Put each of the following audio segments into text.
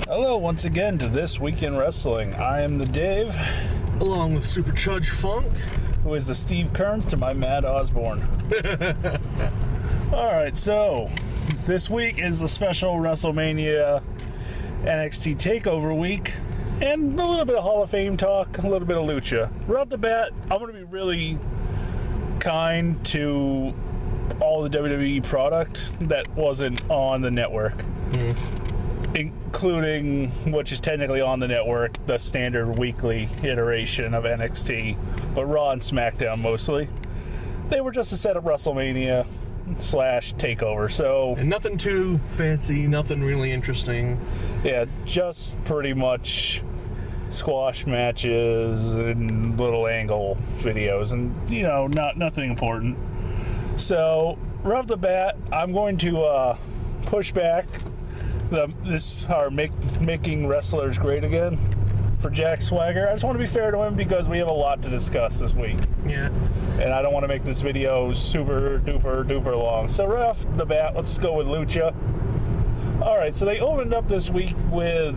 Hello once again to This Week in Wrestling. I am the Dave, along with Super Chudge Funk, who is the Steve Kearns to my Matt Osborne. Alright, so this week is the special WrestleMania NXT TakeOver week, and a little bit of Hall of Fame talk, a little bit of lucha. Right off the bat, I'm going to be really kind to all the WWE product that wasn't on the network. Including, which is technically on the network, the standard weekly iteration of NXT, but Raw and SmackDown mostly. They were just a set of WrestleMania / TakeOver, so... And nothing too fancy, nothing really interesting. Yeah, just pretty much squash matches and little angle videos, and, you know, nothing important. So, right off the bat, I'm going to push back making wrestlers great again for Jack Swagger. I just want to be fair to him because we have a lot to discuss this week. Yeah. And I don't want to make this video super duper long. So right off the bat, let's go with Lucha. Alright, so they opened up this week with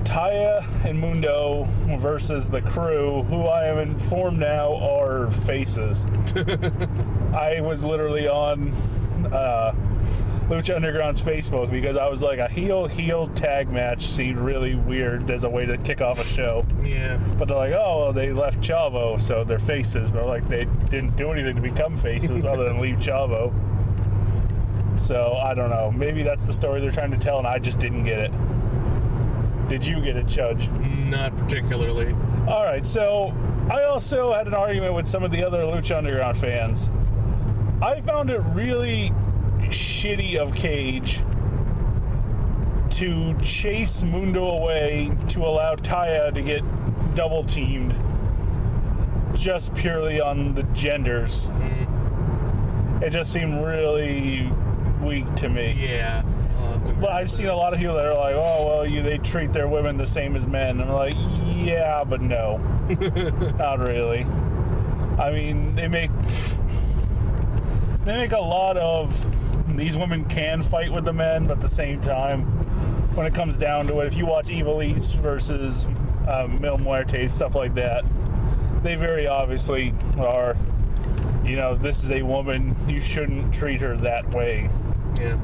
Taya and Mundo versus the Crew, who I am informed now are faces. I was literally on Lucha Underground's Facebook because I was like, a heel tag match seemed really weird as a way to kick off a show. Yeah. But they're like, oh, well, they left Chavo, so they're faces. But like, they didn't do anything to become faces other than leave Chavo. So I don't know. Maybe that's the story they're trying to tell, and I just didn't get it. Did you get it, Judge? Not particularly. All right. So I also had an argument with some of the other Lucha Underground fans. I found it really shitty of Cage to chase Mundo away to allow Taya to get double teamed just purely on the genders. It just seemed really weak to me. Yeah. But I've seen a lot of people that are like, oh, well, they treat their women the same as men. And I'm like, yeah, but no. Not really. I mean, they make a lot of these women can fight with the men, but at the same time, when it comes down to it, if you watch Evil East versus Mil Muertes, stuff like that, they very obviously are, you know, this is a woman, you shouldn't treat her that way. Yeah.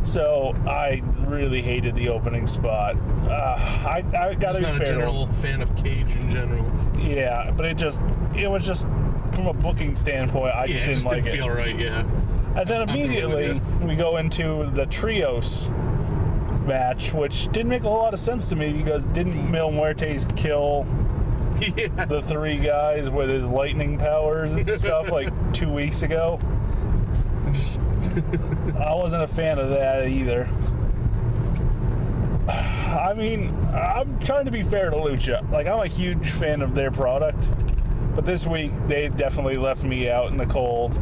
So I really hated the opening spot. I gotta be fair. I'm not a general fan of Cage in general. Yeah, but it was just from a booking standpoint, I just didn't like it. Didn't feel right. Yeah. And then immediately we go into the trios match, which didn't make a whole lot of sense to me because didn't Mil Muertes kill the three guys with his lightning powers and stuff like 2 weeks ago? I wasn't a fan of that either. I mean, I'm trying to be fair to Lucha. Like, I'm a huge fan of their product, but this week they definitely left me out in the cold.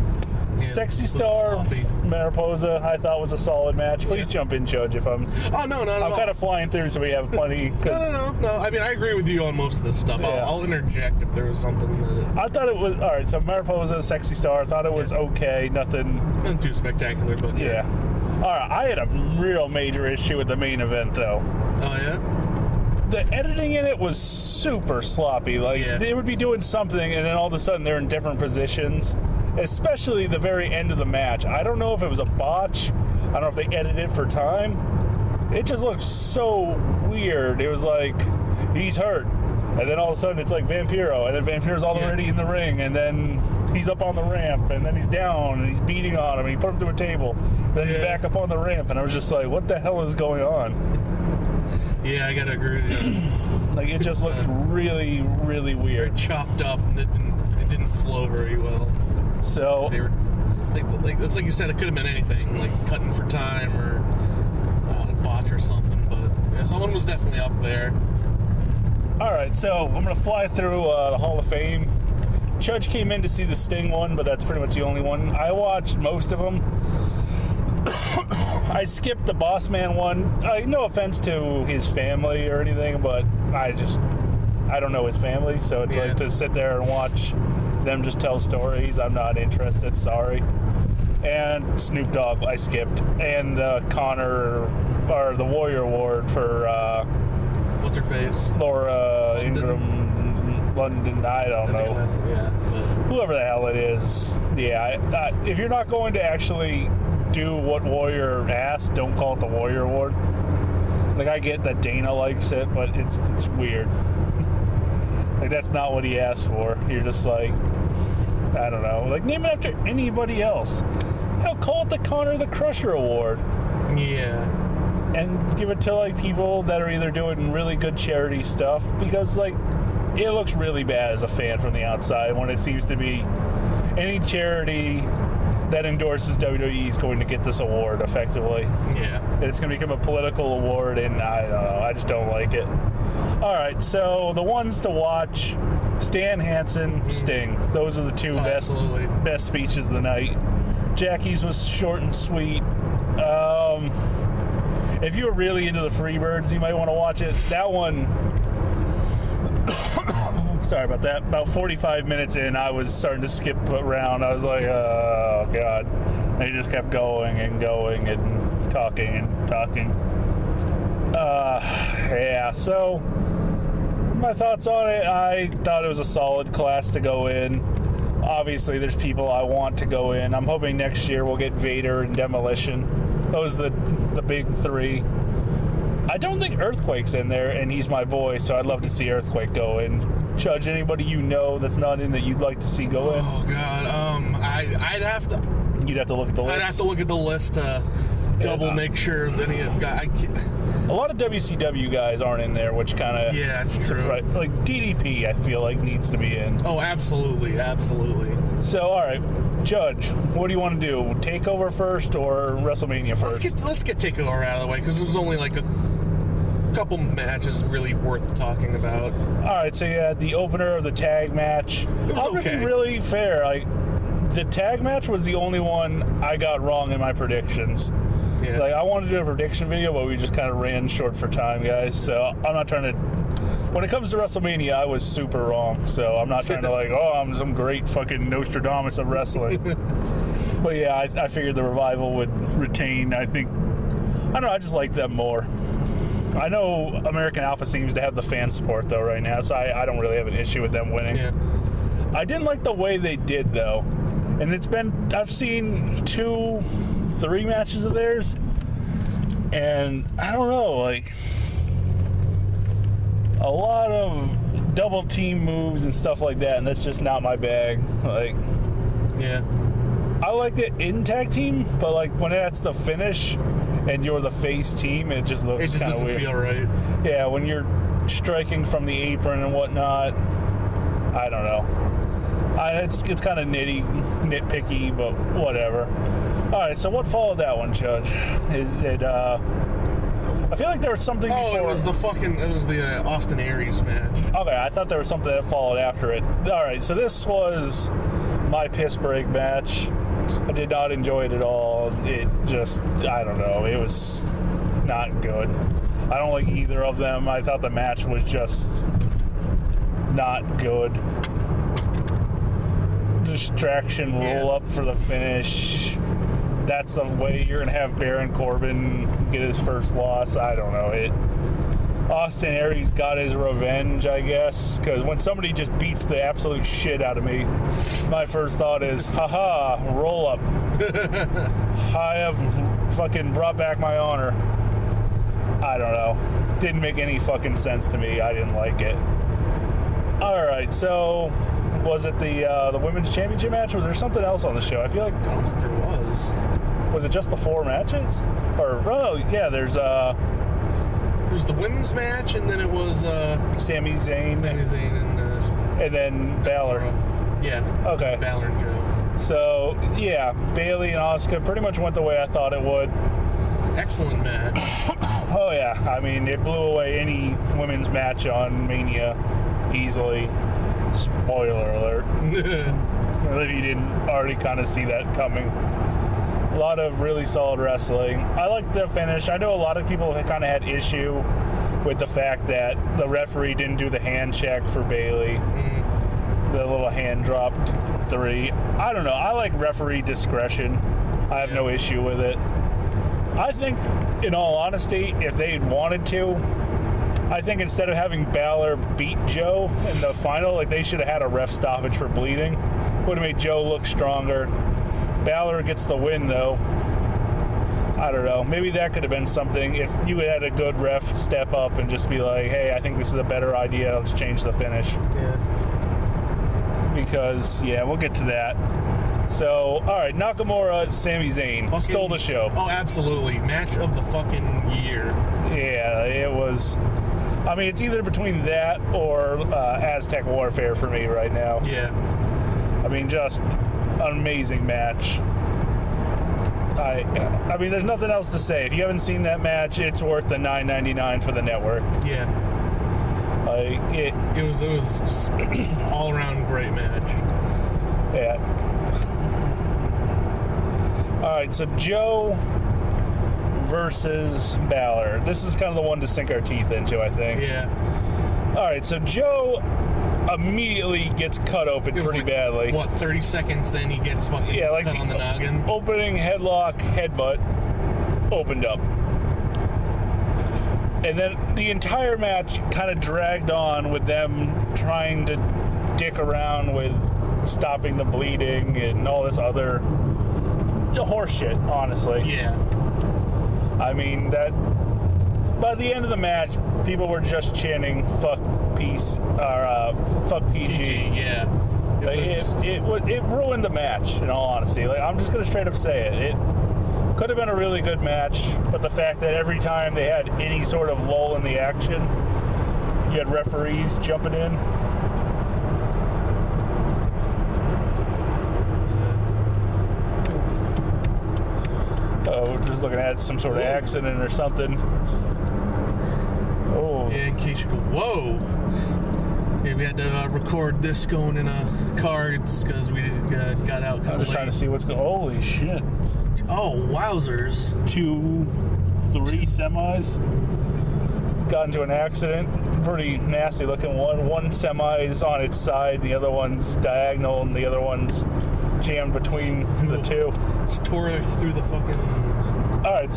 Yeah, Sexy Star Mariposa, I thought was a solid match. Please jump in, Judge, if I'm... Oh, no, I'm kind of flying through, so we have plenty. No. I mean, I agree with you on most of this stuff. Yeah. I'll interject if there was something that... I thought it was... All right, so Mariposa, Sexy Star, I thought it was okay. Nothing too spectacular, but... Yeah. All right, I had a real major issue with the main event, though. Oh, yeah? The editing in it was super sloppy. Like, they would be doing something, and then all of a sudden they're in different positions. Especially the very end of the match. I don't know if it was a botch. I don't know if they edited it for time. It just looked so weird. It was like, he's hurt. And then all of a sudden it's like Vampiro. And then Vampiro's already in the ring. And then he's up on the ramp. And then he's down. And he's beating on him. And he put him through a table. Then he's back up on the ramp. And I was just like, what the hell is going on? Yeah, I gotta agree with you. Like, it just looked really weird. Chopped up. And it didn't flow very well. So they were like it's like you said, it could have been anything, like cutting for time or a botch or something. But yeah, someone was definitely up there. All right, so I'm gonna fly through the Hall of Fame. Judge came in to see the Sting one, but that's pretty much the only one. I watched most of them. I skipped the Boss Man one. No offense to his family or anything, but I don't know his family, so it's like to sit there and watch them just tell stories. I'm not interested, sorry. And Snoop Dogg I skipped, and Connor or the Warrior Award for what's her face? Laura Ingram, London. I don't know. Whoever the hell it is. Yeah. If you're not going to actually do what Warrior asked, don't call it the Warrior Award. Like, I get that Dana likes it, but it's weird. Like, that's not what he asked for. You're just like, I don't know. Like, name it after anybody else. Hell, call it the Connor the Crusher Award. Yeah. And give it to, like, people that are either doing really good charity stuff, because, like, it looks really bad as a fan from the outside when it seems to be any charity that endorses WWE is going to get this award, effectively. Yeah. It's going to become a political award, and I don't know. I just don't like it. All right, so the ones to watch, Stan Hansen, Sting. Those are the two best speeches of the night. Jackie's was short and sweet. If you were really into the Freebirds, you might want to watch it. That one... Sorry about that. About 45 minutes in, I was starting to skip around. I was like, oh, God. And he just kept going and going and talking and talking. Yeah, so my thoughts on it, I thought it was a solid class to go in. Obviously, there's people I want to go in. I'm hoping next year we'll get Vader and Demolition. Those are the big three. I don't think Earthquake's in there, and he's my boy, so I'd love to see Earthquake go in. Judge, anybody you know that's not in that you'd like to see go in? Oh, God. I'd have to... You'd have to look at the list. I'd have to look at the list to make sure that any guy... A lot of WCW guys aren't in there, which kind of... Yeah, it's true. Right. Like, DDP, I feel like, needs to be in. Oh, absolutely. Absolutely. So, all right. Judge, what do you want to do? TakeOver first or WrestleMania first? Let's get TakeOver out of the way, because there's only like a couple matches really worth talking about. All right, so you had the opener of the tag match. It was okay. Really fair. Like, the tag match was the only one I got wrong in my predictions. Yeah. Like, I wanted to do a prediction video, but we just kind of ran short for time, guys. So I'm not trying to... When it comes to WrestleMania, I was super wrong. So I'm not trying to like, oh, I'm some great fucking Nostradamus of wrestling. But yeah, I figured the Revival would retain. I think... I don't know, I just like them more. I know American Alpha seems to have the fan support, though, right now, so I don't really have an issue with them winning. Yeah. I didn't like the way they did, though. And it's been... I've seen 2-3 matches of theirs, and I don't know, like... A lot of double team moves and stuff like that, and that's just not my bag. Like... Yeah. I like it in tag team, but, like, when that's the finish... and you're the face team, it just looks kind of weird. It just doesn't feel right. Yeah, when you're striking from the apron and whatnot, I don't know. It's kind of nitpicky, but whatever. All right, so what followed that one, Judge? Is it, I feel like there was something before. It was the Austin Aries match. Okay, I thought there was something that followed after it. All right, so this was my piss break match. I did not enjoy it at all. It just, I don't know, it was not good. I don't like either of them. I thought the match was just not good. Distraction roll up for the finish. That's the way you're going to have Baron Corbin get his first loss. I don't know. Austin Aries got his revenge, I guess, because when somebody just beats the absolute shit out of me, my first thought is, haha, roll up. I have fucking brought back my honor. I don't know. Didn't make any fucking sense to me. I didn't like it. All right, so was it the women's championship match? Was there something else on the show? I feel like... I don't think there was. Was it just the 4 matches? Or, oh, yeah, there's... It was the women's match, and then it was Sami Zayn and then Balor. Yeah. Okay. Balor and Joe. So yeah, Bayley and Asuka pretty much went the way I thought it would. Excellent match. Oh yeah, I mean it blew away any women's match on Mania easily. Spoiler alert. If you didn't already kind of see that coming. A lot of really solid wrestling. I like the finish. I know a lot of people kind of had issue with the fact that the referee didn't do the hand check for Bayley. The little hand dropped 3. I don't know. I like referee discretion. I have no issue with it. I think, in all honesty, if they'd wanted to, I think instead of having Balor beat Joe in the final, like they should have had a ref stoppage for bleeding. Would have made Joe look stronger. Balor gets the win, though. I don't know. Maybe that could have been something if you had a good ref step up and just be like, hey, I think this is a better idea. Let's change the finish. Yeah. Because, yeah, we'll get to that. So, all right, Nakamura, Sami Zayn stole the show. Oh, absolutely. Match of the fucking year. Yeah, it was. I mean, it's either between that or Aztec Warfare for me right now. Yeah. I mean, just an amazing match. I mean, there's nothing else to say. If you haven't seen that match, it's worth the $9.99 for the network. Yeah. It was just all around great match. Yeah. All right, so Joe versus Balor. This is kind of the one to sink our teeth into, I think. Yeah. All right, so Joe immediately gets cut open pretty badly. What, 30 seconds then he gets fucking cut on the noggin? Opening headlock, headbutt, opened up. And then the entire match kind of dragged on with them trying to dick around with stopping the bleeding and all this other horse shit, honestly. Yeah. I mean, that by the end of the match, people were just chanting "fuck peace" or "fuck PG." Yeah. It ruined the match. In all honesty, like I'm just gonna straight up say it. It could have been a really good match, but the fact that every time they had any sort of lull in the action, you had referees jumping in. Oh, we're just looking at some sort of accident or something. Oh. Yeah, in case you go, whoa. Yeah, we had to record this going in a car because we got out kind of late. I'm just trying to see what's going on. Holy shit. Oh, wowzers. 2, 3 semis got into an accident. Pretty nasty looking one. One semi's on its side, the other one's diagonal, and the other one's jammed between the two. Just tore through the fucking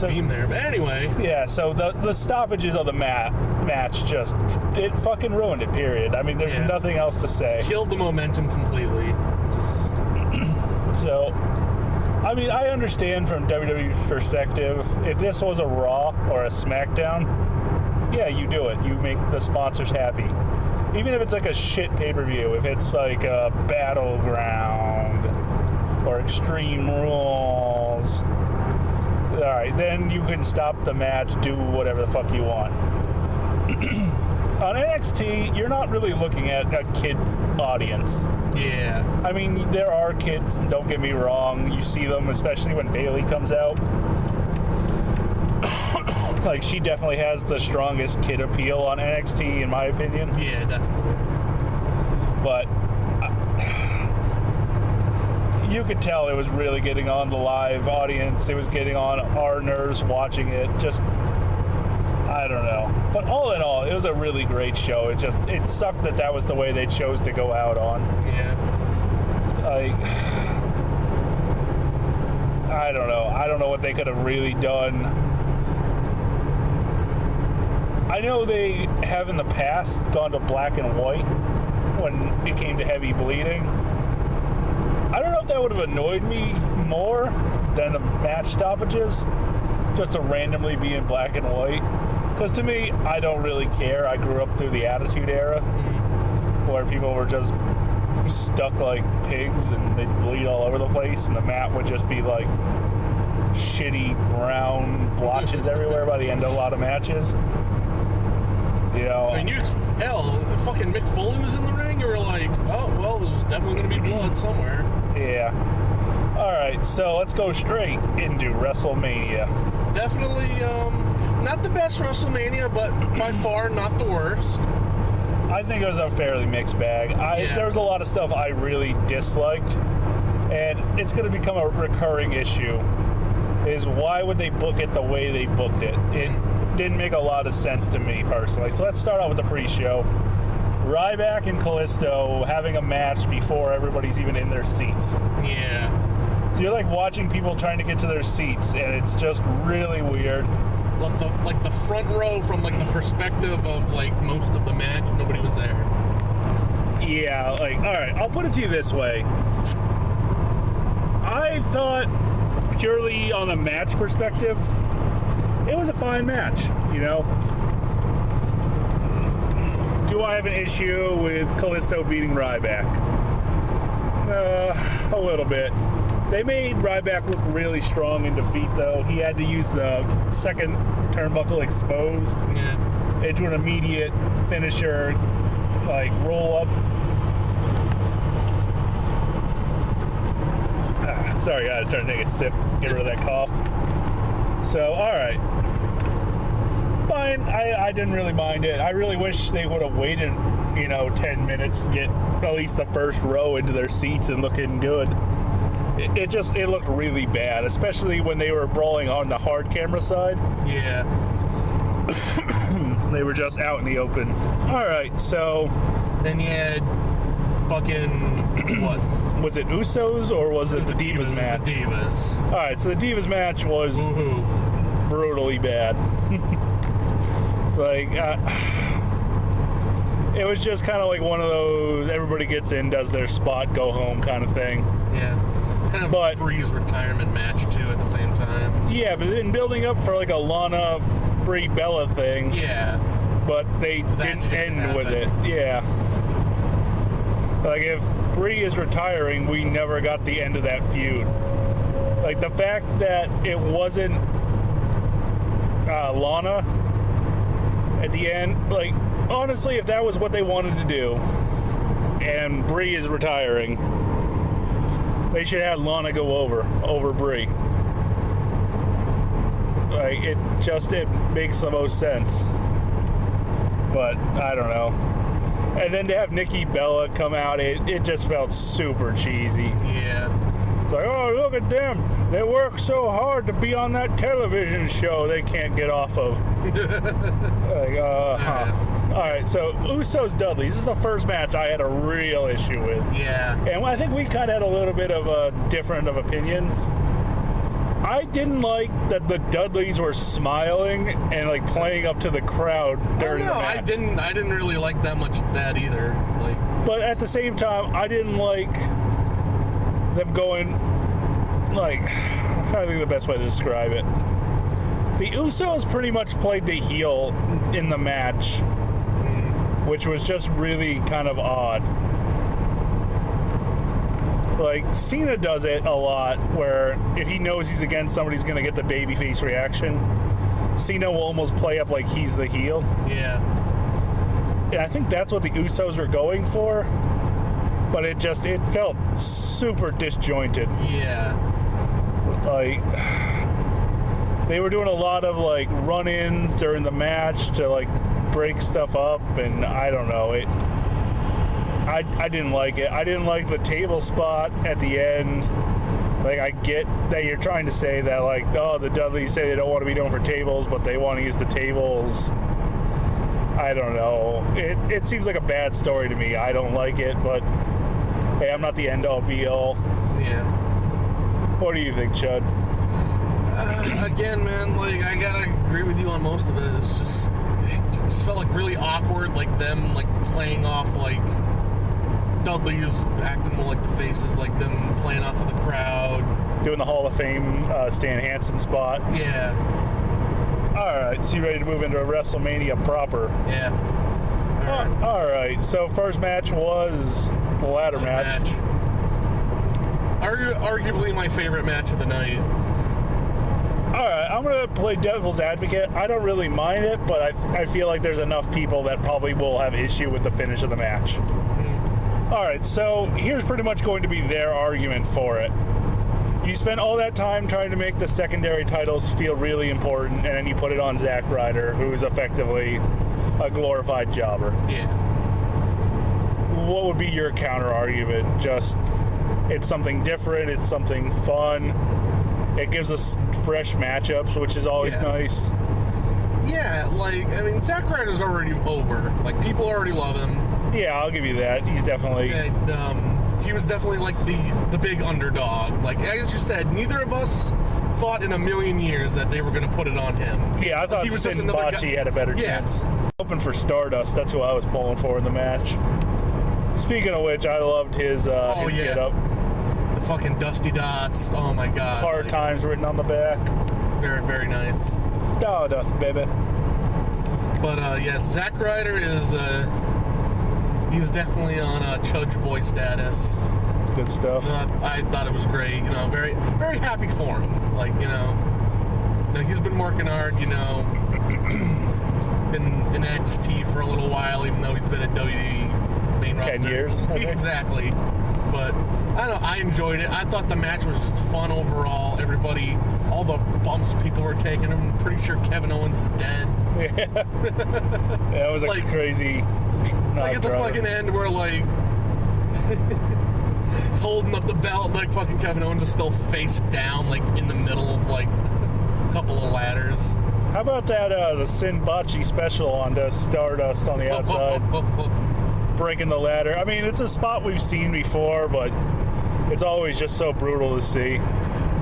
beam there. But anyway. Yeah, so the stoppages of the match just, it fucking ruined it, period. I mean, there's nothing else to say. Just killed the momentum completely. So, I mean, I understand from WWE's perspective, if this was a Raw or a SmackDown, yeah, you do it. You make the sponsors happy. Even if it's like a shit pay-per-view, if it's like a Battleground or Extreme Rules, all right, then you can stop the match, do whatever the fuck you want. On NXT, you're not really looking at a kid audience. Yeah. I mean, there are kids, don't get me wrong. You see them, especially when Bayley comes out. Like, she definitely has the strongest kid appeal on NXT, in my opinion. Yeah, definitely. But you could tell it was really getting on the live audience. It was getting on our nerves watching it. Just, I don't know. But all in all, it was a really great show. It sucked that was the way they chose to go out on. Yeah. I don't know. I don't know what they could have really done. I know they have in the past gone to black and white when it came to heavy bleeding. I don't know if that would have annoyed me more than the match stoppages, just to randomly be in black and white. Because to me, I don't really care. I grew up through the Attitude Era, where people were just stuck like pigs and they'd bleed all over the place, and the mat would just be like shitty brown blotches everywhere by the end of a lot of matches. You know, I mean, hell, if fucking Mick Foley was in the ring, you were like, oh, well, there's definitely going to be blood somewhere. Yeah. All right, so let's go straight into WrestleMania. Definitely, not the best WrestleMania, but by far not the worst. I think it was a fairly mixed bag. There was a lot of stuff I really disliked, and it's going to become a recurring issue, is why would they book it the way they booked it? It didn't make a lot of sense to me personally. So let's start out with the pre-show. Ryback and Kalisto having a match before everybody's even in their seats. Yeah. So you're like watching people trying to get to their seats, and it's just really weird. Like the front row from like the perspective of like most of the match, nobody was there. Yeah, like, all right, I'll put it to you this way. I thought, purely on a match perspective, it was a fine match, you know? Do I have an issue with Kalisto beating Ryback? A little bit. They made Ryback look really strong in defeat, though. He had to use the second turnbuckle exposed into an immediate finisher, like, roll-up. Sorry, guys, trying to take a sip, get rid of that cough. So, all right. Fine, I didn't really mind it. I really wish they would have waited, 10 minutes to get at least the first row into their seats and looking good. It looked really bad, especially when they were brawling on the hard camera side. Yeah. They were just out in the open. All right, so then you had fucking what? Was it Usos or was it the Divas match? The Divas. All right, so the Divas match was brutally bad. Like, it was just kind of like one of those everybody gets in, does their spot, go home kind of thing. Yeah. Kind of Bree's retirement match too at the same time. Yeah, but then building up for like a Lana Brie Bella thing. Yeah. But they didn't end with it. Yeah. Like, if Brie is retiring, we never got the end of that feud. Like, the fact that it wasn't Lana at the end, like, honestly, if that was what they wanted to do, and Brie is retiring, they should have Lana go over Brie. Like, it makes the most sense. But, I don't know. And then to have Nikki Bella come out, it just felt super cheesy. Yeah. It's like, oh, look at them. They work so hard to be on that television show they can't get off of. Like, All right, so Usos Dudley. This is the first match I had a real issue with. Yeah. And I think we kind of had a little bit of a different of opinions. I didn't like that the Dudleys were smiling and like playing up to the crowd during the match. I didn't really like that much of that either. Like, but at the same time, I didn't like them going like, I'm trying to think of the best way to describe it. The Usos pretty much played the heel in the match, which was just really kind of odd. Like, Cena does it a lot, where if he knows he's against somebody who's going to get the babyface reaction, Cena will almost play up like he's the heel. Yeah. And I think that's what the Usos were going for, but it felt super disjointed. Yeah. Like, they were doing a lot of, like, run-ins during the match to, like, break stuff up, and I don't know, I didn't like it. I didn't like the table spot at the end. Like, I get that you're trying to say that, like, oh, the Dudleys say they don't want to be known for tables, but they want to use the tables. I don't know. It seems like a bad story to me. I don't like it, but hey, I'm not the end-all, be-all. Yeah. What do you think, Chud? Again, man, like, I gotta agree with you on most of it. It just felt like really awkward, like them, like, playing off, like, Dudley's acting more like the faces, like them playing off of the crowd. Doing the Hall of Fame Stan Hansen spot. Yeah. Alright, so you ready to move into a WrestleMania proper? Yeah. Alright, so first match was the ladder match. Arguably my favorite match of the night. Alright, I'm going to play devil's advocate. I don't really mind it, but I feel like there's enough people that probably will have issue with the finish of the match. Alright, so here's pretty much going to be their argument for it. You spent all that time trying to make the secondary titles feel really important, and then you put it on Zack Ryder, who's effectively a glorified jobber. Yeah. What would be your counter argument? Just, it's something different, it's something fun, it gives us fresh matchups, which is always nice. Yeah, like, I mean, Zack Ryder's already over. Like, people already love him. Yeah, I'll give you that. He's definitely... he was definitely like the big underdog. Like as you said, neither of us thought in a million years that they were going to put it on him. Yeah, I thought Sin Bocce had a better chance. Hoping for Stardust. That's who I was pulling for in the match. Speaking of which, I loved his get up. The fucking dusty dots. Oh my god. Hard times written on the back. Very, very nice. Stardust, baby. But Zack Ryder is he's definitely on Chudge Boy status. It's good stuff. I thought it was great. You know, very, very happy for him. Like, you know, he's been working hard. You know, he's been in NXT for a little while, even though he's been at WWE main roster. 10 years. Exactly. But I don't know. I enjoyed it. I thought the match was just fun overall. Everybody, all the bumps people were taking. I'm pretty sure Kevin Owens is dead. Yeah. That was like crazy. Like at the fucking end where like he's holding up the belt, like fucking Kevin Owens is still face down, like in the middle of like a couple of ladders. How about that the Sin Bocce special on the Stardust on the outside? Breaking the ladder. I mean, it's a spot we've seen before, but it's always just so brutal to see.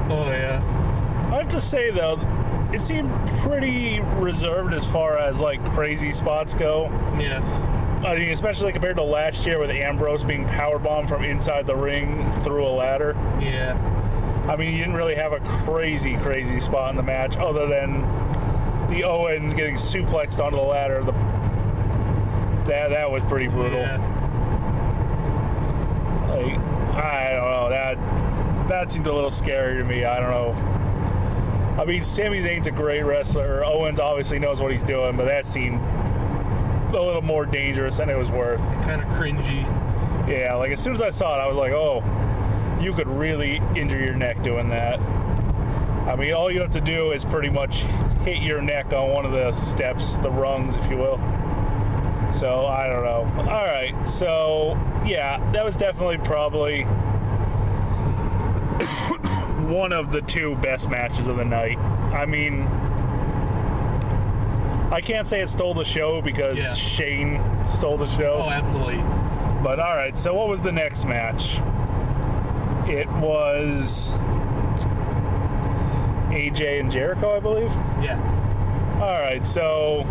Oh yeah. I have to say though, it seemed pretty reserved as far as like crazy spots go. Yeah. I mean, especially compared to last year with Ambrose being powerbombed from inside the ring through a ladder. Yeah. I mean, you didn't really have a crazy spot in the match other than the Owens getting suplexed onto the ladder. That was pretty brutal. Yeah. Like, I don't know. That seemed a little scary to me. I don't know. I mean, Sami Zayn's a great wrestler. Owens obviously knows what he's doing, but that seemed a little more dangerous than it was worth. Kind of cringy. Yeah, like as soon as I saw it, I was like, oh, you could really injure your neck doing that. I mean, all you have to do is pretty much hit your neck on one of the steps, the rungs, if you will. So, I don't know. All right, so, yeah, that was definitely probably one of the two best matches of the night. I mean, I can't say it stole the show because Shane stole the show. Oh, absolutely. But all right, so what was the next match? It was AJ and Jericho, I believe. Yeah. All right, so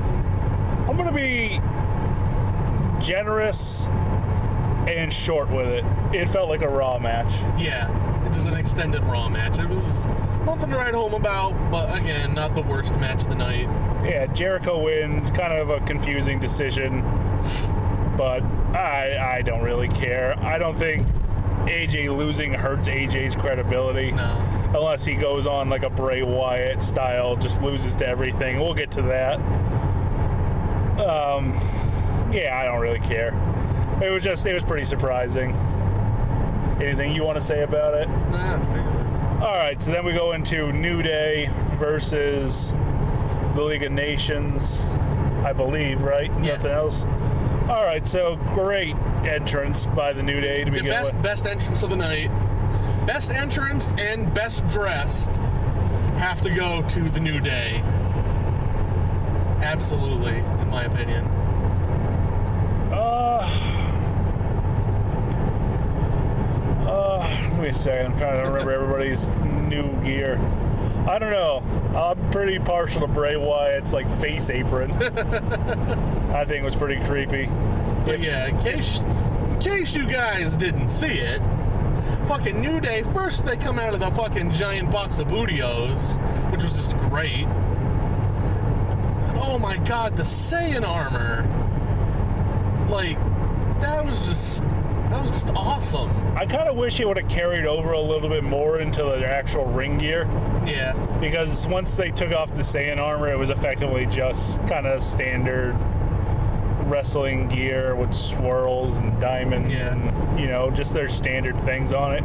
I'm going to be generous and short with it. It felt like a Raw match. Yeah. Just an extended Raw match. It was nothing to write home about, but again, not the worst match of the night. Yeah, Jericho wins. Kind of a confusing decision, but I don't really care. I don't think AJ losing hurts AJ's credibility. No. Unless he goes on like a Bray Wyatt style, just loses to everything. We'll get to that. Yeah, I don't really care. It was pretty surprising. Anything you want to say about it? Nah. All right, so then we go into New Day versus the League of Nations, I believe, right? Yeah. Nothing else? All right, so great entrance by the New Day to begin with. Best entrance of the night. Best entrance and best dressed have to go to the New Day. Absolutely, in my opinion. Let me a second. I'm trying to remember everybody's new gear. I don't know. I'm pretty partial to Bray Wyatt's like face apron. I think it was pretty creepy. But yeah, in case you guys didn't see it, fucking New Day, first they come out of the fucking giant box of Bootios, which was just great. And oh my god, the Saiyan armor. Like, that was just awesome. I kind of wish it would have carried over a little bit more into their actual ring gear. Yeah. Because once they took off the Saiyan armor, it was effectively just kind of standard wrestling gear with swirls and diamonds and, you know, just their standard things on it.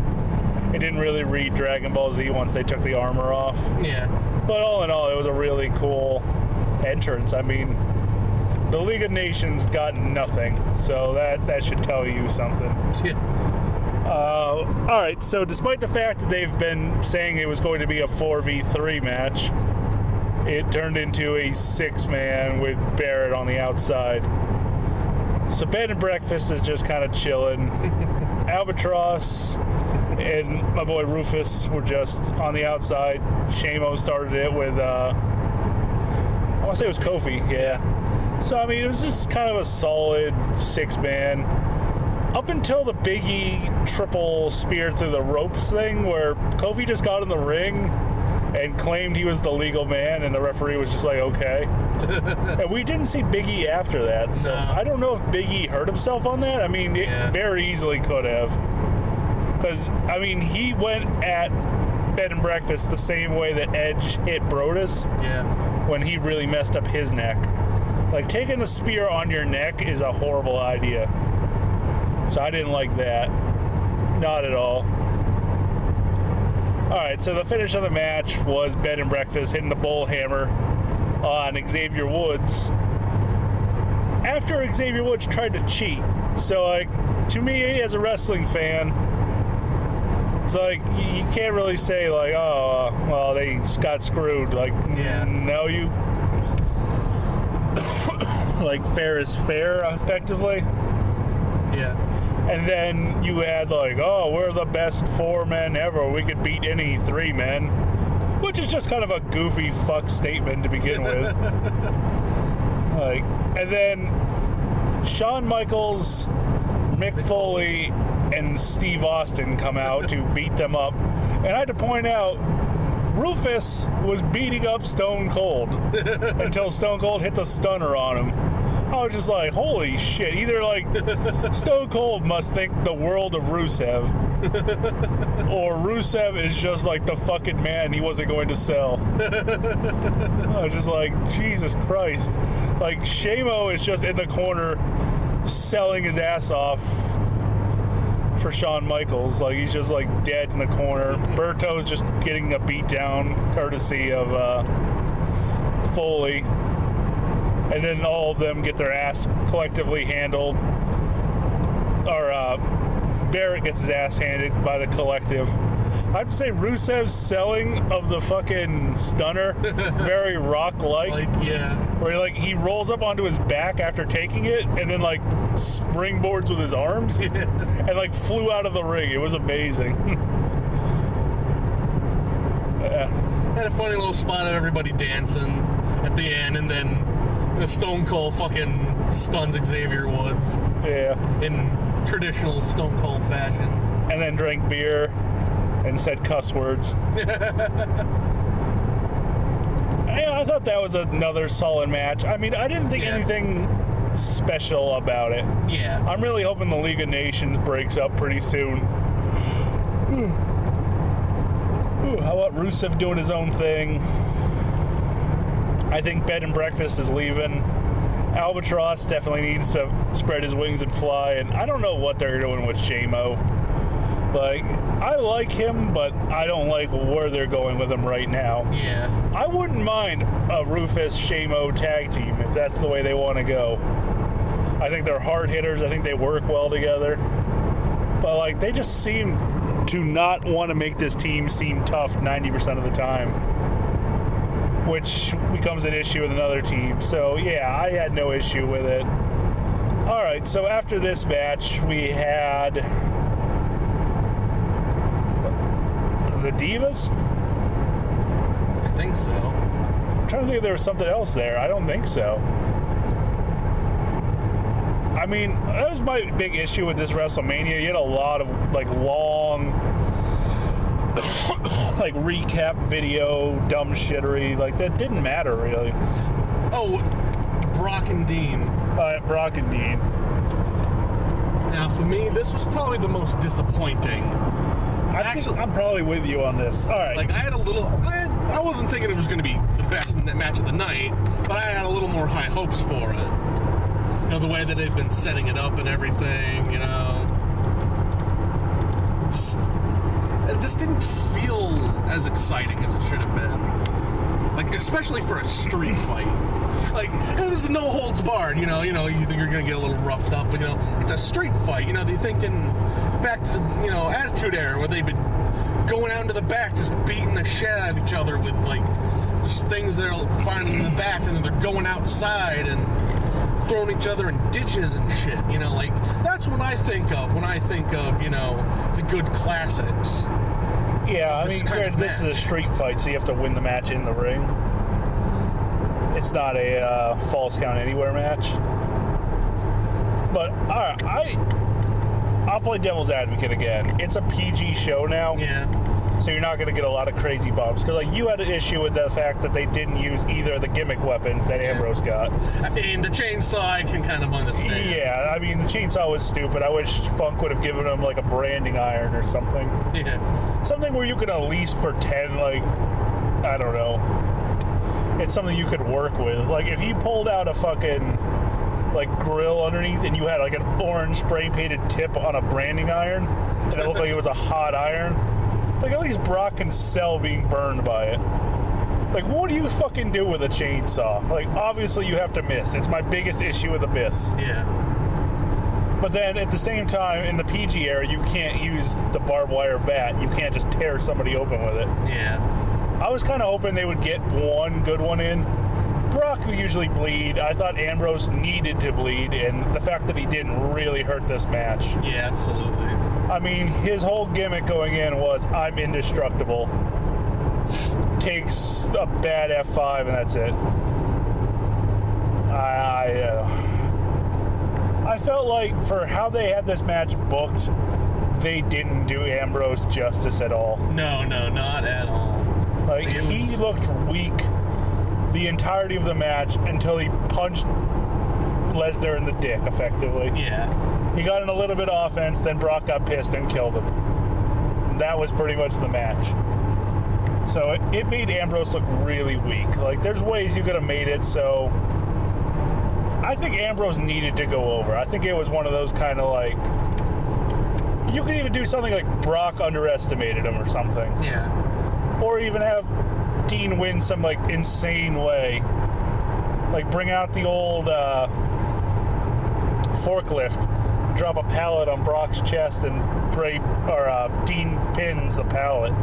It didn't really read Dragon Ball Z once they took the armor off. Yeah. But all in all, it was a really cool entrance. I mean, the League of Nations got nothing, so that should tell you something. Yeah. All right, so despite the fact that they've been saying it was going to be a 4v3 match, it turned into a 6-man with Barrett on the outside. So Bed and Breakfast is just kind of chilling. Albatross and my boy Rufus were just on the outside. Shamo started it with, I want to say it was Kofi, yeah. So, I mean, it was just kind of a solid 6-man. Up until the Big E triple spear through the ropes thing, where Kofi just got in the ring and claimed he was the legal man, and the referee was just like, okay. And we didn't see Big E after that, so I don't know if Big E hurt himself on that. I mean, it very easily could have. Because, I mean, he went at Bed and Breakfast the same way that Edge hit Brodus when he really messed up his neck. Like, taking the spear on your neck is a horrible idea. So I didn't like that. Not at all. Alright, so the finish of the match was Bed and Breakfast hitting the bull hammer on Xavier Woods after Xavier Woods tried to cheat. So, like, to me as a wrestling fan, it's like, you can't really say, like, oh, well, they got screwed. Like, no, you... like, fair is fair, effectively. Yeah. And then you had, like, oh, we're the best 4 men ever. We could beat any 3 men. Which is just kind of a goofy fuck statement to begin with. Like, and then Shawn Michaels, Mick Foley, and Steve Austin come out to beat them up. And I had to point out, Rufus was beating up Stone Cold until Stone Cold hit the stunner on him. I was just like, holy shit. Either, like, Stone Cold must think the world of Rusev, or Rusev is just, like, the fucking man he wasn't going to sell. I was just like, Jesus Christ. Like, Shamo is just in the corner selling his ass off for Shawn Michaels. Like, he's just, like, dead in the corner. Berto's just getting a beat down courtesy of Foley. And then all of them get their ass collectively handled. Or Barrett gets his ass handed by the collective. I'd say Rusev's selling of the fucking stunner, very Rock-like. Where he rolls up onto his back after taking it, and then like springboards with his arms, and like flew out of the ring. It was amazing. Had a funny little spot of everybody dancing at the end, and then the Stone Cold fucking stuns Xavier Woods. Yeah. In traditional Stone Cold fashion. And then drank beer and said cuss words. Yeah, I thought that was another solid match. I mean, I didn't think anything special about it. Yeah. I'm really hoping the League of Nations breaks up pretty soon. How about Rusev doing his own thing? I think Bed and Breakfast is leaving. Albatross definitely needs to spread his wings and fly, and I don't know what they're doing with Shamo. Like, I like him, but I don't like where they're going with him right now. Yeah. I wouldn't mind a Rufus-Shamo tag team if that's the way they want to go. I think they're hard hitters. I think they work well together. But, like, they just seem to not want to make this team seem tough 90% of the time, which becomes an issue with another team. So, yeah, I had no issue with it. All right, so after this match, we had the Divas? I think so. I'm trying to think if there was something else there. I don't think so. I mean, that was my big issue with this WrestleMania. You had a lot of, like, long, like, recap video, dumb shittery. Like, that didn't matter, really. Oh, Brock and Dean. Brock and Dean. Now, for me, this was probably the most disappointing. I'm probably with you on this. All right. Like, I had a little... I wasn't thinking it was going to be the best match of the night, but I had a little more high hopes for it. You know, the way that they've been setting it up and everything, you know. It just didn't feel as exciting as it should have been. Like, especially for a street fight. Like, it was no holds barred, you know, you think you're going to get a little roughed up, but, you know, it's a street fight. You know, they're thinking back to the, you know, Attitude Era, where they've been going out into the back, just beating the shit out of each other with, like, just things they're finding in the back, and then they're going outside, and throwing each other in ditches and shit. You know, like, that's what I think of when I think of, you know, the good classics. Yeah, I mean, granted, this is a street fight, so you have to win the match in the ring. It's not a false count anywhere match. But, all right, I'll play devil's advocate again. It's a PG show now. Yeah. So you're not going to get a lot of crazy bumps. Because, like, you had an issue with the fact that they didn't use either of the gimmick weapons that Ambrose got. I mean, the chainsaw I can kind of understand. Yeah, I mean, the chainsaw was stupid. I wish Funk would have given him, like, a branding iron or something. Yeah. Something where you could at least pretend, like, I don't know, it's something you could work with. Like, if he pulled out a fucking, like, grill underneath and you had, like, an orange spray-painted tip on a branding iron, and it looked like it was a hot iron, like, at least Brock can sell being burned by it. Like, what do you fucking do with a chainsaw? Like, obviously you have to miss. It's my biggest issue with Abyss. Yeah. But then, at the same time, in the PG era, you can't use the barbed wire bat. You can't just tear somebody open with it. Yeah. I was kind of hoping they would get one good one in. Brock will usually bleed. I thought Ambrose needed to bleed, and the fact that he didn't really hurt this match. Yeah, absolutely. I mean, his whole gimmick going in was, I'm indestructible. Takes a bad F5, and that's it. I felt like for how they had this match booked, they didn't do Ambrose justice at all. No, not at all. Like, he looked weak the entirety of the match until he punched Lesnar in the dick, effectively. Yeah. He got in a little bit of offense, then Brock got pissed and killed him. That was pretty much the match. So it made Ambrose look really weak. Like, there's ways you could have made it so... I think Ambrose needed to go over. I think it was one of those kind of like... You could even do something like Brock underestimated him or something. Yeah. Or even have Dean win some, like, insane way. Like, bring out the old forklift, drop a pallet on Brock's chest, and Dean pins the pallet.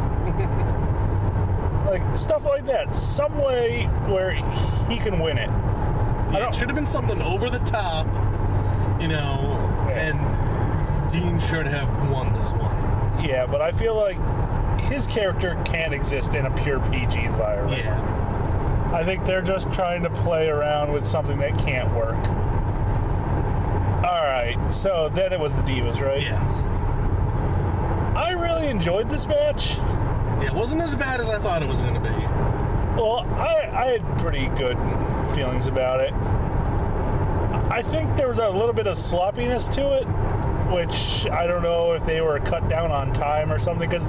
Like, stuff like that. Some way where he can win it. Yeah, it should have been something over the top, you know, and Dean should have won this one. Yeah, but I feel like his character can't exist in a pure PG environment. Yeah. I think they're just trying to play around with something that can't work. Alright, so then it was the Divas, right? Yeah. I really enjoyed this match. Yeah, it wasn't as bad as I thought it was going to be. Well, I had pretty good feelings about it. I think there was a little bit of sloppiness to it, which I don't know if they were cut down on time or something, because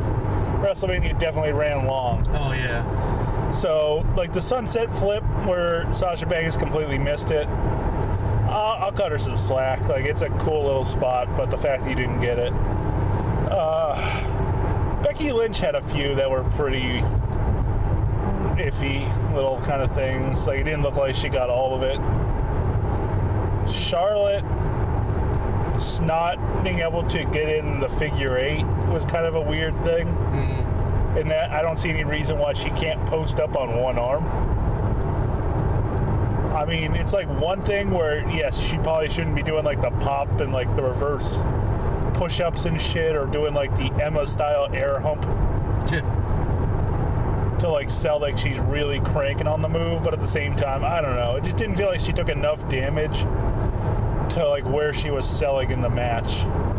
Wrestlemania definitely ran long. Oh, yeah. So, like the sunset flip where Sasha Banks completely missed it, I'll cut her some slack. Like, it's a cool little spot, but the fact that you didn't get it. Becky Lynch had a few that were pretty iffy little kind of things. Like, it didn't look like she got all of it. Charlotte not being able to get in the figure eight was kind of a weird thing. In that I don't see any reason why she can't post up on one arm. I mean, it's like one thing where, yes, she probably shouldn't be doing like the pop and like the reverse push-ups and shit, or doing like the Emma style air hump to like sell like she's really cranking on the move, but at the same time, I don't know, it just didn't feel like she took enough damage to like where she was selling in the match.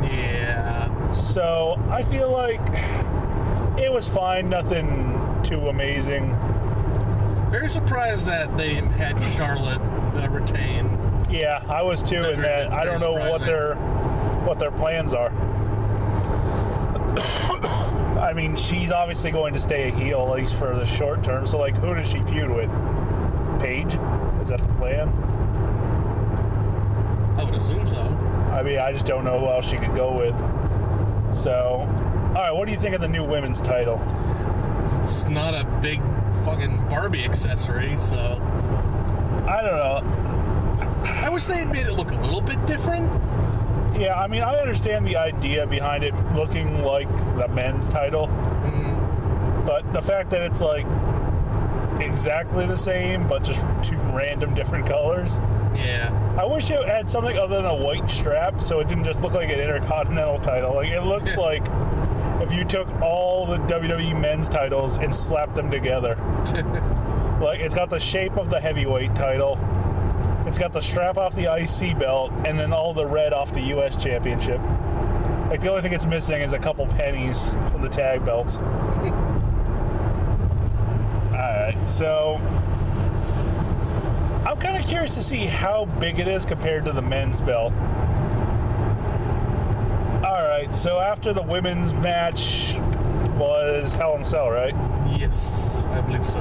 Yeah. So I feel like it was fine, nothing too amazing. Very surprised that they had Charlotte retain. Yeah, I was too, in that I don't know what their plans are. I mean, she's obviously going to stay a heel, at least for the short term. So, like, who does she feud with? Paige? Is that the plan? I would assume so. I mean, I just don't know who else she could go with. So, all right, what do you think of the new women's title? It's not a big fucking Barbie accessory, so... I don't know. I wish they had made it look a little bit different. Yeah, I mean, I understand the idea behind it looking like the men's title. But the fact that it's, like, exactly the same, but just two random different colors. Yeah. I wish it had something other than a white strap, so it didn't just look like an Intercontinental title. Like, it looks like if you took all the WWE men's titles and slapped them together. Like, it's got the shape of the heavyweight title. It's got the strap off the IC belt, and then all the red off the US Championship. Like, the only thing it's missing is a couple pennies from the tag belts. Alright, so I'm kind of curious to see how big it is compared to the men's belt. Alright, so after the women's match was Hell in a Cell, right? Yes, I believe so.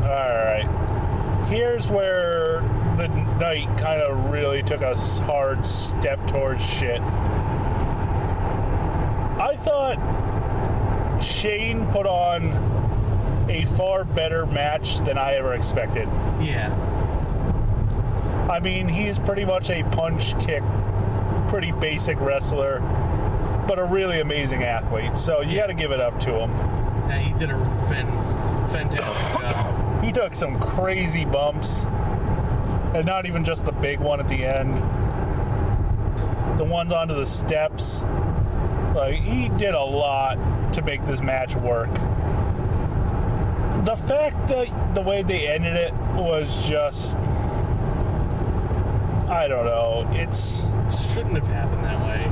Alright. Here's where the night kind of really took a hard step towards shit. I thought Shane put on a far better match than I ever expected. Yeah. I mean, he's pretty much a punch kick, pretty basic wrestler, but a really amazing athlete. So you got to give it up to him. Yeah, he did a fantastic job. He took some crazy bumps, and not even just the big one at the end. The ones onto the steps. Like, he did a lot to make this match work. The fact that the way they ended it was just, I don't know, it shouldn't have happened that way.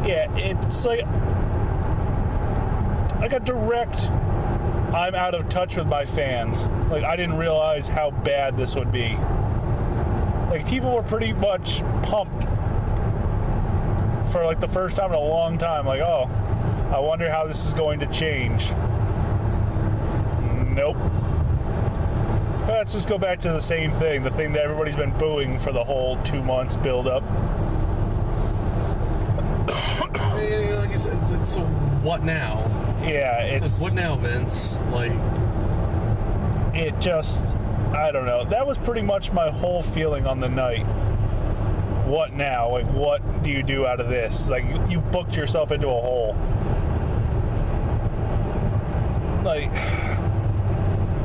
Yeah, it's like a direct, I'm out of touch with my fans. Like, I didn't realize how bad this would be. Like, people were pretty much pumped for like the first time in a long time. Like, oh, I wonder how this is going to change. Nope. Let's just go back to the same thing, the thing that everybody's been booing for the whole 2 months build up. Like you said, so what now? Yeah, it's... What now, Vince? Like... It just... I don't know. That was pretty much my whole feeling on the night. What now? Like, what do you do out of this? Like, you booked yourself into a hole. Like...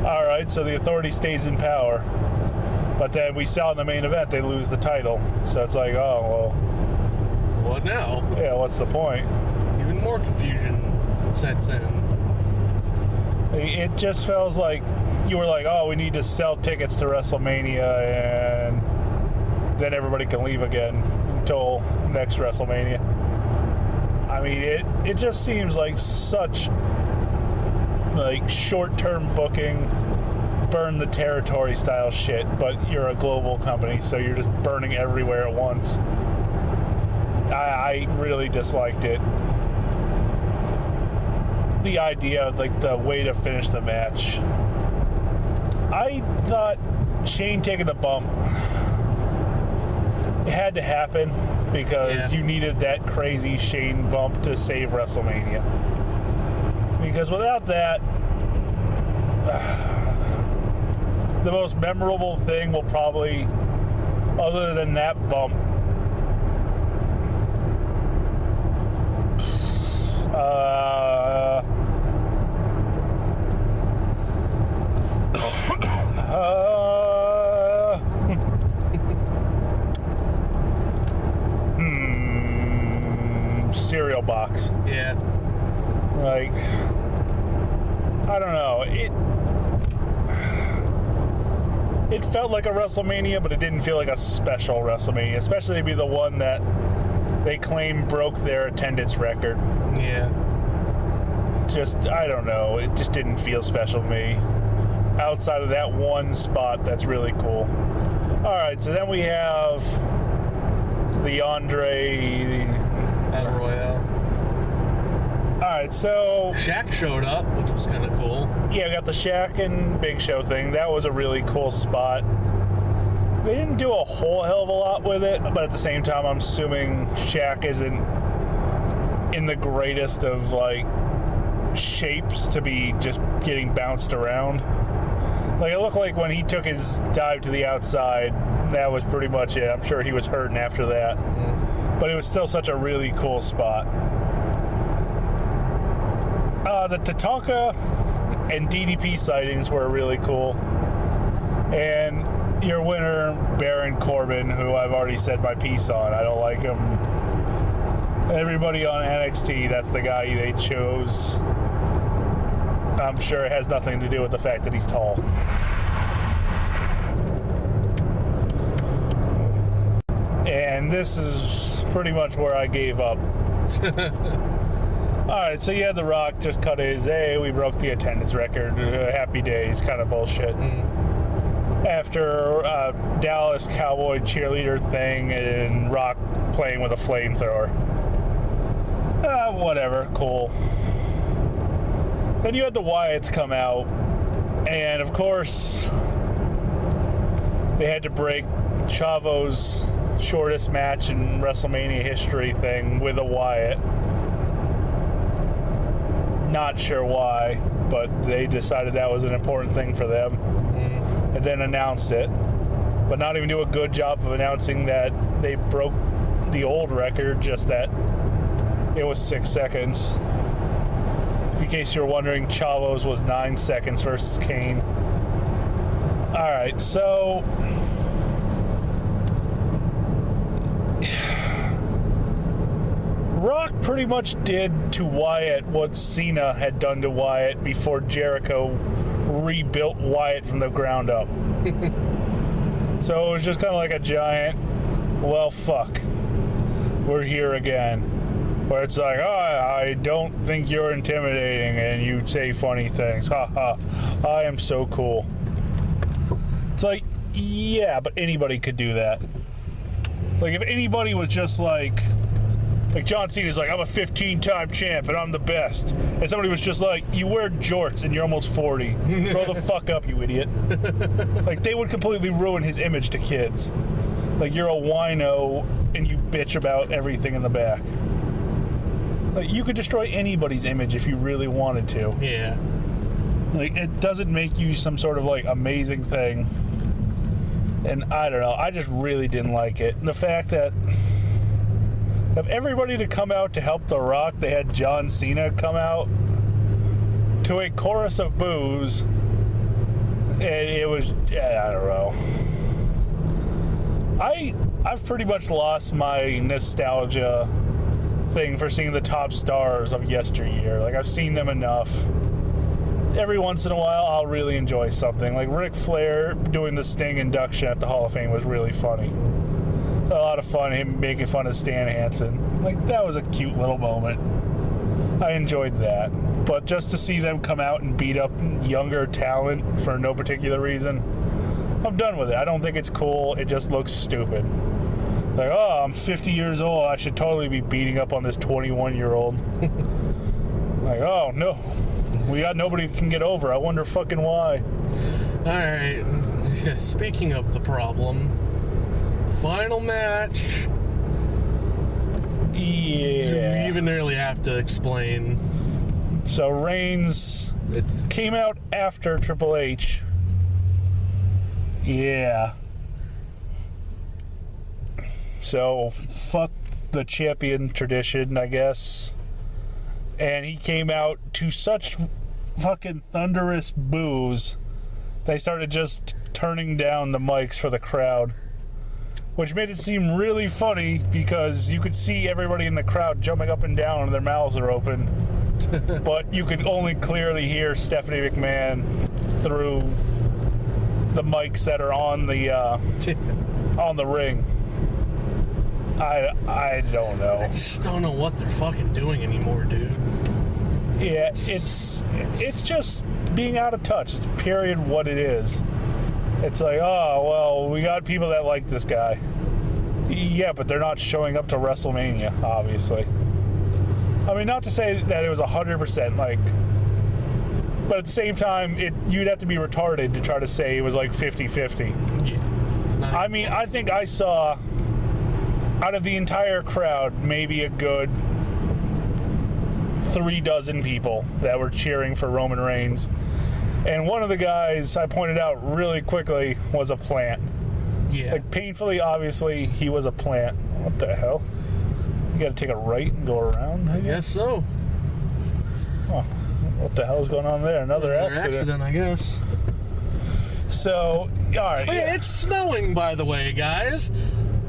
Alright, so the Authority stays in power. But then we saw in the main event they lose the title. So it's like, oh, well... What now? Yeah, what's the point? Even more confusion sets in. It just feels like you were like, oh, we need to sell tickets to WrestleMania, and then everybody can leave again until next WrestleMania. I mean, it just seems like such like short-term booking, burn the territory style shit, but you're a global company, so you're just burning everywhere at once. I really disliked it. The idea of like the way to finish the match. I thought Shane taking the bump, it had to happen because you needed that crazy Shane bump to save WrestleMania. Because without that, the most memorable thing will probably, other than that bump, cereal box. Yeah. Like, I don't know. It felt like a WrestleMania, but it didn't feel like a special WrestleMania, especially to be the one that they claim broke their attendance record. Yeah. Just, I don't know. It just didn't feel special to me. Outside of that one spot, that's really cool. Alright, so then we have the Andre... Battle Royale. Alright, so... Shaq showed up, which was kind of cool. Yeah, we got the Shaq and Big Show thing. That was a really cool spot. They didn't do a whole hell of a lot with it, but at the same time, I'm assuming Shaq isn't in the greatest of, like, shapes to be just getting bounced around. Like, it looked like when he took his dive to the outside, that was pretty much it. I'm sure he was hurting after that. But it was still such a really cool spot. The Tatanka and DDP sightings were really cool. And your winner, Baron Corbin, who I've already said my piece on. I don't like him. Everybody on NXT, that's the guy they chose. I'm sure it has nothing to do with the fact that he's tall. And this is pretty much where I gave up. Alright, so yeah, The Rock just cut his, hey, we broke the attendance record, happy days kind of bullshit. After Dallas Cowboy cheerleader thing and Rock playing with a flamethrower. Whatever, cool. Then you had the Wyatts come out, and of course, they had to break Chavo's shortest match in WrestleMania history thing with a Wyatt. Not sure why, but they decided that was an important thing for them. And then announced it. But not even do a good job of announcing that they broke the old record, just that it was 6 seconds. In case you're wondering, Chavo's was 9 seconds versus Kane. Alright, so Rock pretty much did to Wyatt what Cena had done to Wyatt before Jericho rebuilt Wyatt from the ground up. So it was just kind of like a giant, well, fuck, we're here again. Where it's like, oh, I don't think you're intimidating, and you say funny things. Ha ha, I am so cool. It's like, yeah, but anybody could do that. Like, if anybody was just like John Cena's like, I'm a 15-time champ and I'm the best. And somebody was just like, you wear jorts and you're almost 40. Grow the fuck up, you idiot. Like, they would completely ruin his image to kids. Like, you're a wino and you bitch about everything in the back. Like, you could destroy anybody's image if you really wanted to. Yeah. Like, it doesn't make you some sort of, like, amazing thing. And I don't know, I just really didn't like it. And the fact that of everybody to come out to help The Rock, they had John Cena come out to a chorus of boos, and it was, I don't know. I've pretty much lost my nostalgia thing for seeing the top stars of yesteryear. Like, I've seen them enough. Every once in a while, I'll really enjoy something. Like, Ric Flair doing the Sting induction at the Hall of Fame was really funny. A lot of fun, him making fun of Stan Hansen. Like, that was a cute little moment. I enjoyed that. But just to see them come out and beat up younger talent for no particular reason, I'm done with it. I don't think it's cool. It just looks stupid. Like, oh, I'm 50 years old. I should totally be beating up on this 21-year-old. Like, oh, no. We got nobody that can get over. I wonder fucking why. All right. Speaking of the problem, final match. Yeah. You even really have to explain. So Reigns came out after Triple H. Yeah. So fuck the champion tradition, I guess. And he came out to such fucking thunderous boos, they started just turning down the mics for the crowd. Which made it seem really funny because you could see everybody in the crowd jumping up and down and their mouths are open. But you could only clearly hear Stephanie McMahon through the mics that are on the ring. I don't know. I just don't know what they're fucking doing anymore, dude. Yeah, it's just being out of touch. It's period what it is. It's like, oh, well, we got people that like this guy. Yeah, but they're not showing up to WrestleMania, obviously. I mean, not to say that it was 100% like, but at the same time, you'd have to be retarded to try to say it was like 50-50. Yeah. I mean, I think I saw, out of the entire crowd, maybe a good 36 people that were cheering for Roman Reigns. And one of the guys I pointed out really quickly was a plant. Yeah. Like, painfully, obviously, he was a plant. What the hell? You gotta take a right and go around, I guess? So. Oh, what the hell's going on there? Another accident, I guess. So, all right. Okay, Yeah. it's snowing, by the way, guys.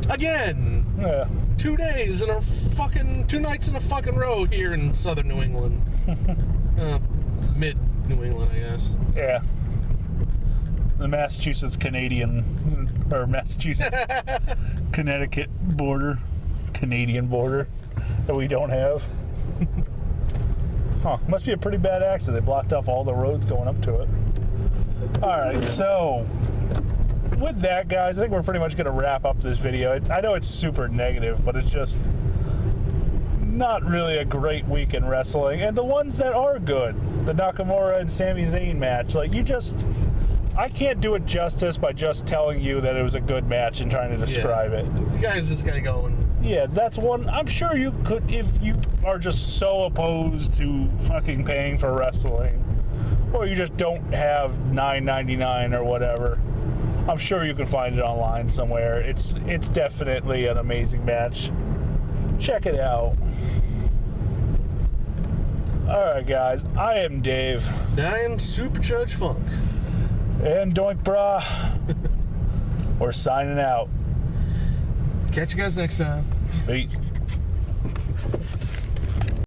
Again. Yeah. 2 days in a fucking 2 nights in a fucking row here in southern New England. Mid New England, I guess. Yeah. The Massachusetts Canadian or Massachusetts Connecticut border, Canadian border that we don't have. Huh, must be a pretty bad accident. They blocked off all the roads going up to it. All right, so with that, guys, I think we're pretty much going to wrap up this video. I know it's super negative, but it's just not really a great week in wrestling. And the ones that are good, the Nakamura and Sami Zayn match, like I can't do it justice by just telling you that it was a good match and trying to describe it. You guys just gotta go and... Yeah, that's one. I'm sure you could, if you are just so opposed to fucking paying for wrestling, or you just don't have $9.99 or whatever. I'm sure you can find it online somewhere. It's definitely an amazing match. Check it out. Alright, guys. I am Dave. I am Supercharged Funk. And Doink Bra. We're signing out. Catch you guys next time. Peace.